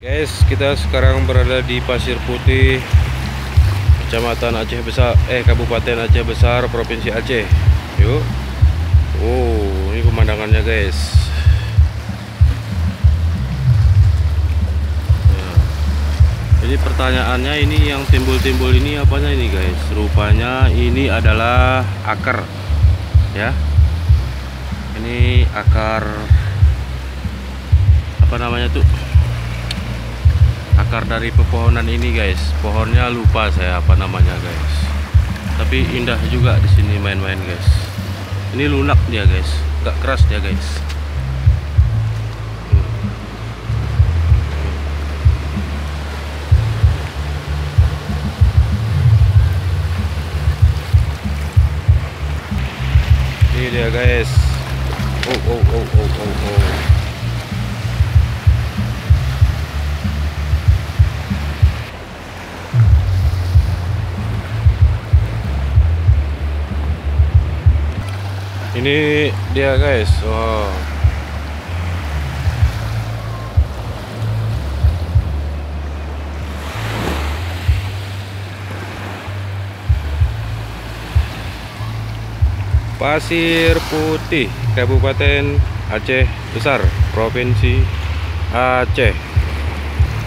Guys, kita sekarang berada di Pasir Putih, Kecamatan Aceh Besar, Kabupaten Aceh Besar, Provinsi Aceh. Yuk. Oh, ini pemandangannya, guys. Nah, jadi pertanyaannya, ini yang timbul-timbul ini apanya ini, guys? Rupanya ini adalah akar, ya. Ini akar apa namanya tuh? Akar dari pepohonan ini, guys. Pohonnya lupa saya apa namanya, guys. Tapi indah juga di sini main-main, guys. Ini lunak dia, guys. Nggak keras dia, guys. Ini dia, guys. Oh. Ini dia, guys. Wow. Pasir Putih, Kabupaten Aceh Besar, Provinsi Aceh.